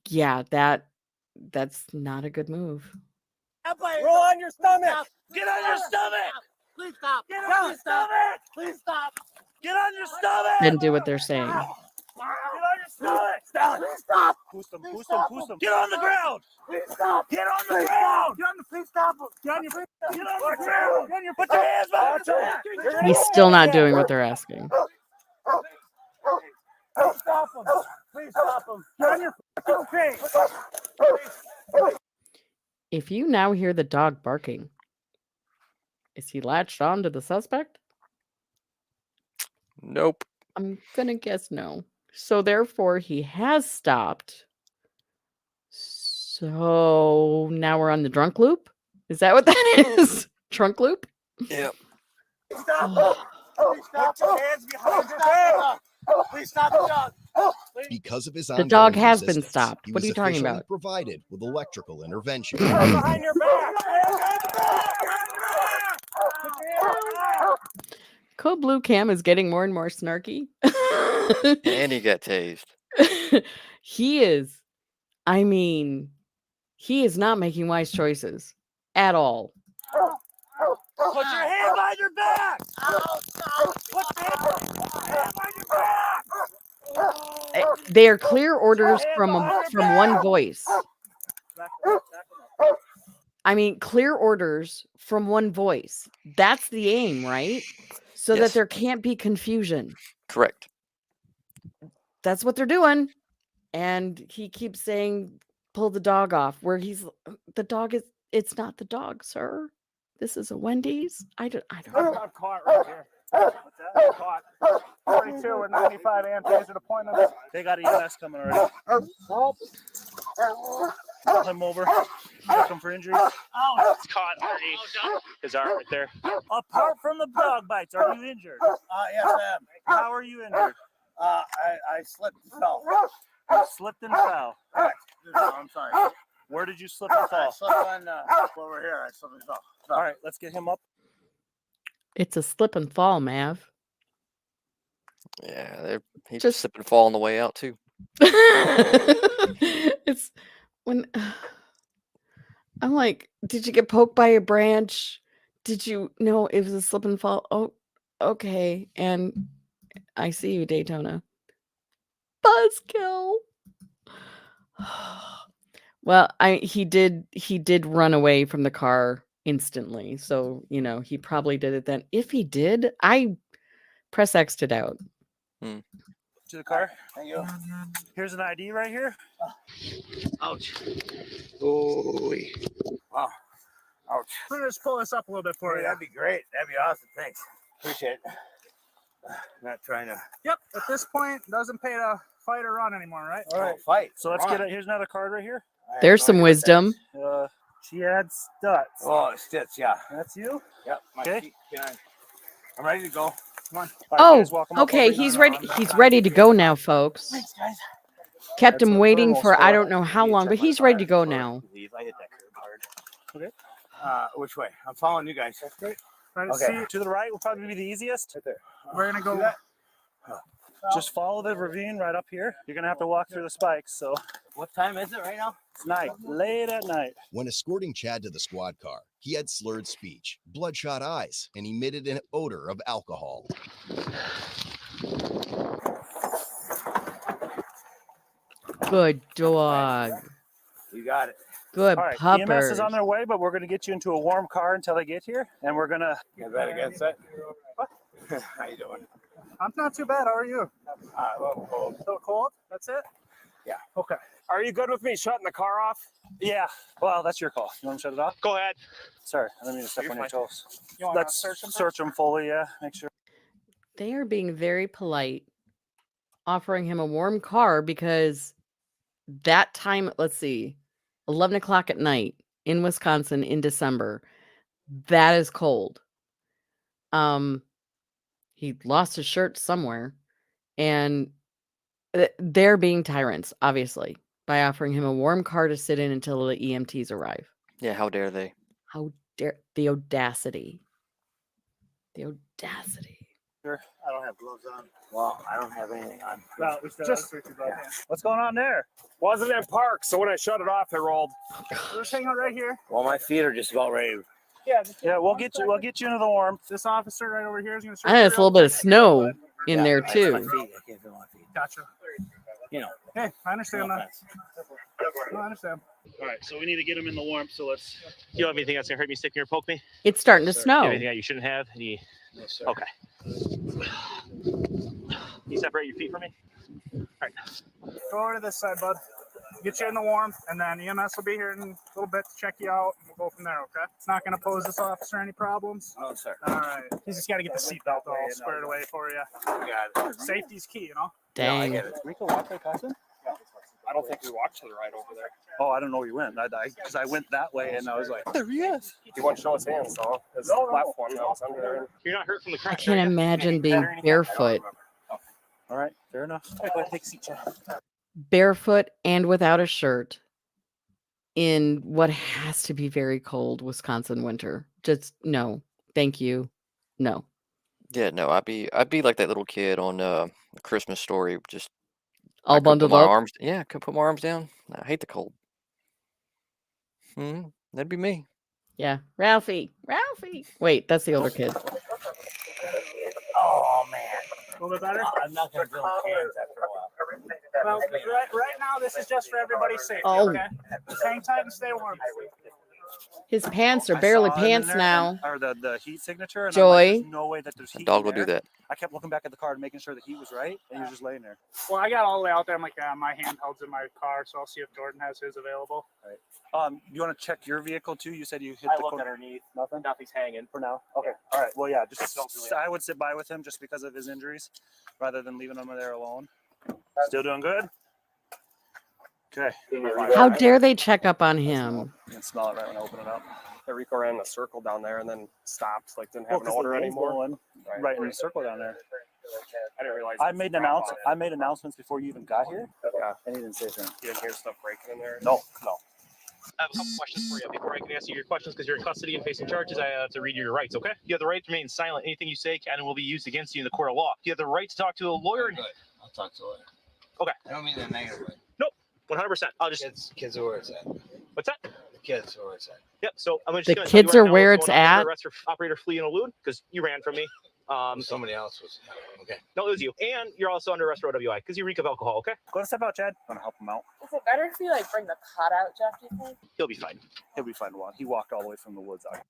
yeah, that's not a good move. Roll on your stomach. Get on your stomach. Please stop. Get on your stomach. Please stop. Get on your stomach. Then do what they're saying. Get on your stomach. Please stop. Boost him. Get on the ground. Please stop. Get on the ground. Please stop him. Get on the ground. Put your hands behind your back. He's still not doing what they're asking. Please stop him. Please stop him. Get on your fucking face. If you now hear the dog barking, is he latched on to the suspect? Nope. I'm gonna guess no. So therefore, he has stopped. So now we're on the drunk loop? Is that what that is? Trunk loop? Yep. Stop! Please stop! Put your hands behind your back! Please stop the dog! Because of his The ongoing dog has been resistance, stopped. he What was are you talking officially about? provided with electrical intervention. Behind your back! Code Blue Cam is getting more and more snarky. And he got tased. He is. I mean, he is not making wise choices at all. Put your hand behind your back! Put your hand behind your back! They are clear orders from one voice. I mean, clear orders from one voice. That's the aim, right? So that Yes. there can't be confusion. Correct. That's what they're doing. And he keeps saying, pull the dog off, where the dog is, it's not the dog, sir. This is a Wendy's. I don't know. I'm caught right here. What's that? Caught. 42 with 95 anti-injured appointments. They got EMS coming already. Pull him over. Check him for injuries. Oh, it's caught underneath his arm right there. Apart from the dog bites, are you injured? Yes, I am. How are you injured? I slipped and fell. You slipped and fell. I'm sorry. Where did you slip and I fall? slipped on over here. I slipped and fell. All right, let's get him up. It's a slip and fall, Mav. Yeah, he Just- slip and fall on the way out too. It's when I'm like, did you get poked by a branch? Did you? No, it was a slip and fall. Oh, okay. And I see you, Daytona. Buzzkill. Well, he did run away from the car instantly. So, he probably did it then. If he did, I press X'd it out. To the car. Thank you. Here's an ID right here. Ouch. Oh. Wow. Ouch. Let me just pull this up a little bit for you. That'd be great. That'd be awesome. Thanks. Appreciate it. Not trying to. Yep. At this point, doesn't pay to fight or run anymore, right? All right. Fight. So let's get it. Here's another card right here. There's some wisdom. She had Stutz. Oh, Stitz. Yeah. That's you? Yep. My Okay. feet behind. I'm ready to go. Come on. All right, guys, welcome up. Okay, he's ready. He's ready to go now, folks. Thanks, guys. Kept That's him a waiting thermal for I score. don't know how long, but he's ready to go now. Leave. I hit that curb hard. Okay. Which way? I'm following you guys. That's great. Right, Okay. see, to the right will probably be the easiest. Right there. We're gonna go. Just follow the ravine right up here. You're gonna have to walk through the spikes. So What time is it right now? it's night, late at night. When escorting Chad to the squad car, he had slurred speech, bloodshot eyes, and emitted an odor of alcohol. Good dog. You got it. Good All right, puppers. EMS is on their way, but we're gonna get you into a warm car until they get here, and we're gonna. You bet against it. How you doing? I'm not too bad. How are you? Well, Still cold? That's it? Yeah. Okay. Are you good with me shutting the car off? Yeah. Well, that's your call. You want to shut it off? Go ahead. Sorry, I didn't mean to step You're on your fine. toes. You want Let's search them fully. Yeah. Make sure. They are being very polite, offering him a warm car because that time, let's see, 11 o'clock at night in Wisconsin in December, that is cold. He lost his shirt somewhere, and they're being tyrants, obviously, by offering him a warm car to sit in until the EMTs arrive. Yeah, how dare they? How dare the audacity? The audacity. Sure. I don't have gloves on. Well, I don't have anything on. Well, just what's going on there? Wasn't in park, so when I shut it off, it rolled. We're just hanging out right here. Well, my feet are just about ready. Yeah, we'll get you. We'll get you into the warmth. This officer right over here is going to. I know it's a little bit of snow in there My too. feet. I can't feel my feet. Gotcha. You know. Hey, I understand No that. offense. No, I understand. All right, so we need to get him in the warmth. So let's. You have anything that's gonna hurt me, stick me, or poke me? It's starting to You have snow. anything that you shouldn't have? Any... Okay. Can you separate your feet from me? All right. Go over to this side, bud. Get you in the warmth, and then EMS will be here in a little bit to check you out, and we'll go from there, okay? It's not going to pose this officer any problems. Oh, sir. All right. He's just got to get the seatbelt all squared away for you. You got it. Safety's key, you know? Dang. Rico walked by Carson? I don't think we walked to the right over there. Oh, I don't know where you went. Because I went that way and I was like, there he is. He wouldn't show his hands, so his left one that was under there. You're not hurt from the I crack. can't imagine being barefoot, All right, fair enough. All right, go ahead, take a seat, Chad. barefoot and without a shirt in what has to be very cold Wisconsin winter. Just no. Thank you. No. Yeah, no, I'd be like that little kid on A Christmas Story. Just I All couldn't put bundled my up. arms. Yeah, I couldn't put my arms down. I hate the cold. That'd be me. Yeah. Ralphie. Wait, that's the older kid. Oh man. A little bit better? I'm not gonna build hands after a while. Well, right now, this is just for everybody's safety, Oh. okay? Just hang tight and stay warm. His pants are I barely saw it in pants there, now. Or the heat signature. And Joy. I'm like, there's no way that there's The heat dog in will do there. that. I kept looking back at the card, making sure the heat was right, and he was just laying there. Well, I got all the way out there. I'm like, my handheld's in my car, so I'll see if Jordan has his available. You want to check your vehicle too? You said you hit I the looked corner. underneath. Nothing Nothing's hanging. for now. Okay. All right. Well, yeah. Just Don't do it. I would sit by with him just because of his injuries, rather than leaving him there alone. Still doing good. Okay. How dare they check up on him? You can smell it right when I open it up. Rico ran in a circle down there and then stopped. Like didn't have an 'cause the order wind's anymore. blowing right in the circle down there. I didn't realize. I made announcements before you even got here. Yeah. And he didn't say a thing. You didn't hear stuff breaking in there. No. I have a couple questions for you before I can answer your questions because you're in custody and facing charges. I have to read you your rights, okay? You have the right to remain silent. Anything you say can and will be used against you in the court of law. You have the right to talk to a lawyer. Good. I'll talk to a lawyer. Okay. I don't mean that negatively. 100%. I'll just. Kids are where it's at. What's that? The kids are where it's at. Yep. So I'm just The gonna tell kids you are right now where what's it's going on. You're at? under arrest for operator flee and elude because you ran from me. Somebody else was. Okay. No, it was you. And you're also under arrest for OWI because you reek of alcohol, okay? Go and step out, Chad. I'm gonna help him out. Is it better if we like bring the cot out, Jeff? Do you think? He'll be fine. He'll be fine. He walked all the way from the woods out.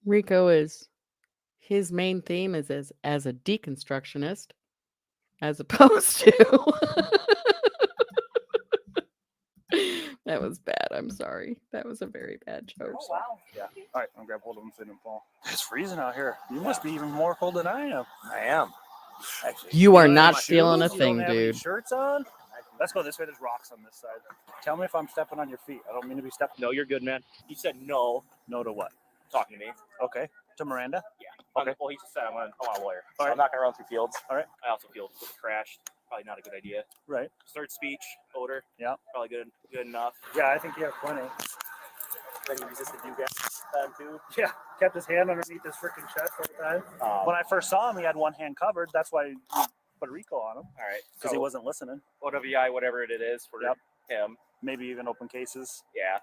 Rico is his main theme is as a deconstructionist, as opposed to that was bad. I'm sorry. That was a very bad joke. Oh wow. Yeah. All right. I'm gonna grab hold of him so he didn't fall. It's freezing out here. You must be even more cold than I am. I am. Actually, You are don't have not any feeling a shoes? You don't thing, have any dude. Shirts on. Let's go this way. There's rocks on this side. Tell me if I'm stepping on your feet. I don't mean to be stepping. No, you're good, man. You said no. No to what? Talking to me. Okay. To Miranda. Yeah. Okay. Well, he just said I want a lawyer. All So right. I'm not gonna run through fields. All right. I also feel it crashed. Probably not a good idea. Right. Third speech, odor. Yeah. Probably good enough. Yeah, I think you have plenty. Then he resisted you guys time too. Yeah. Kept his hand underneath his freaking chest all the time. When I first saw him, he had one hand covered. That's why we put Rico on him. All right. Because he wasn't listening. OWI, whatever it is for him. Maybe even open cases. Yeah.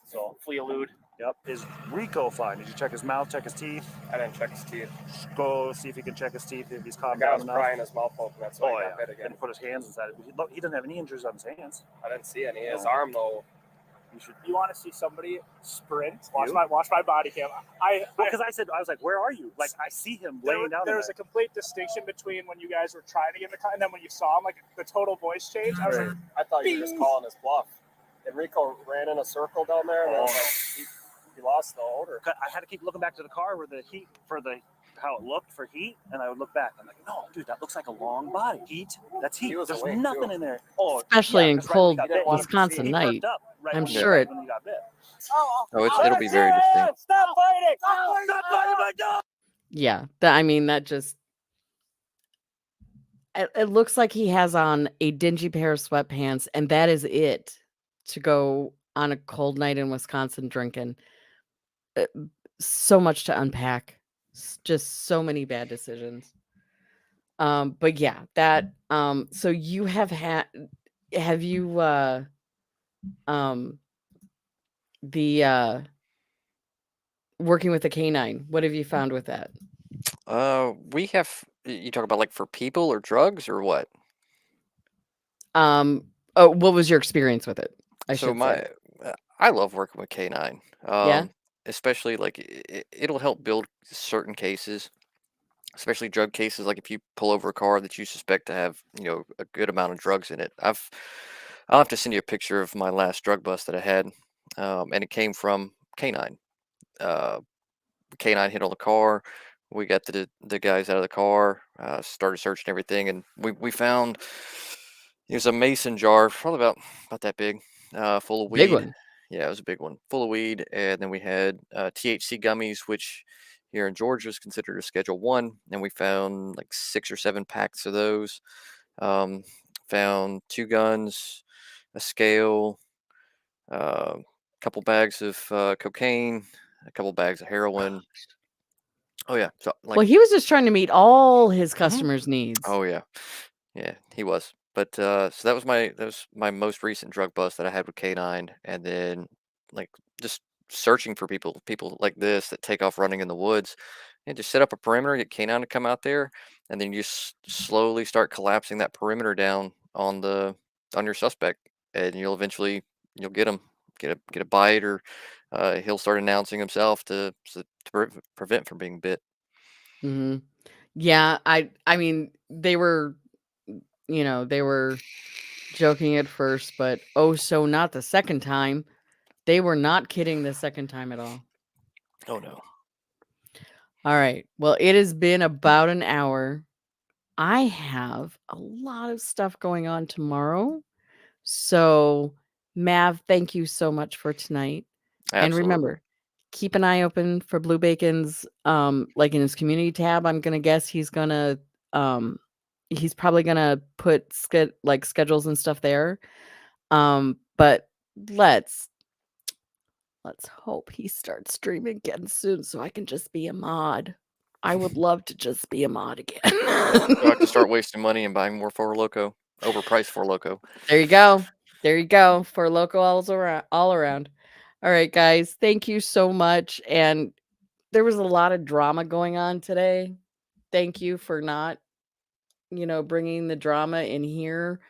So flee elude. Yep. Is Rico fine? Did you check his mouth, check his teeth? I didn't check his teeth. Go see if you can check his teeth, if he's The calmed guy down was enough. prying his mouth open. That's why Oh, he yeah. got bit again. And put his hands inside it. He doesn't have any injuries on his hands. I didn't see any. His arm though. You want to see somebody sprint? Watch my body cam. Because I was like, where are you? Like, I see him laying down There was a complete distinction between when you guys were trying to get in the car and then when you saw him, like the total voice change. I was like, I thought you were just calling his bluff. And Rico ran in a circle down there, and then he lost the odor. I had to keep looking back to the car where the heat how it looked for heat, and I would look back. I'm like, no, dude, that looks like a long body. Heat, that's heat. He was There's awake, nothing too. in there. Oh, Especially in 'cause right when cold he got bit, Wisconsin he night. perked up right I'm when he sure got- it- when he got bit. It'll be very distinct. Stop fighting! Stop fighting my dog! Yeah. That just it looks like he has on a dingy pair of sweatpants, and that is it to go on a cold night in Wisconsin drinking. So much to unpack. Just so many bad decisions. But yeah, that so you have you the working with the canine, what have you found with that? We have. You talk about like for people or drugs or what? Oh, what was your experience with it? I love working with K9. Yeah? Especially like it'll help build certain cases, especially drug cases. Like if you pull over a car that you suspect to have, a good amount of drugs in it. I'll have to send you a picture of my last drug bust that I had, and it came from K9. K9 hit on the car. We got the guys out of the car. started searching everything, and we found it was a mason jar, probably about that big, full of Big weed. one. Yeah, it was a big one, full of weed. And then we had THC gummies, which here in Georgia is considered a Schedule 1, and we found like 6 or 7 packs of those. Um, Found 2 guns, a scale, a couple bags of cocaine, a couple bags of heroin. Oh yeah, so like, Well, he was just trying to meet all his Mhm. customers' needs. Oh yeah, yeah, he was. But so that was my most recent drug bust that I had with K9, and then like just searching for people like this that take off running in the woods, and just set up a perimeter, get K9 to come out there, and then you slowly start collapsing that perimeter down on your suspect, and you'll get him, get a bite, or he'll start announcing himself to prevent from being bit. Mhm. Yeah, I mean, they were, they were joking at first, but oh, so not the second time. They were not kidding the second time at all. Oh no. All right. Well, it has been about an hour. I have a lot of stuff going on tomorrow. So, Mav, thank you so much for tonight. And Absolutely. remember, keep an eye open for Blue Bacon's like in his community tab. I'm gonna guess um he's probably gonna put like schedules and stuff there. But let's hope he starts streaming again soon so I can just be a mod. I would love to just be a mod again. So I can start wasting money and buying more Four Loco, overpriced Four Loco. There you go. There you go. For local all around. All right, guys. Thank you so much. And there was a lot of drama going on today. Thank you for not, bringing the drama in here.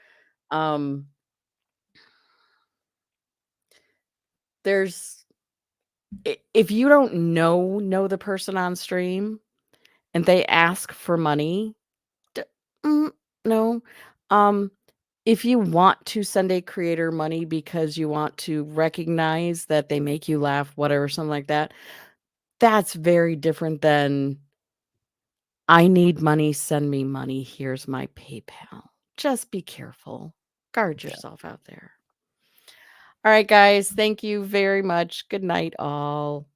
Um there's if you don't know the person on stream and they ask for money, d- no. Um if you want to send a creator money because you want to recognize that they make you laugh, whatever, something like that, that's very different than I need money, send me money, here's my PayPal. Just be careful. Guard Yeah. yourself out there. All right, guys, thank you very much. Good night, all.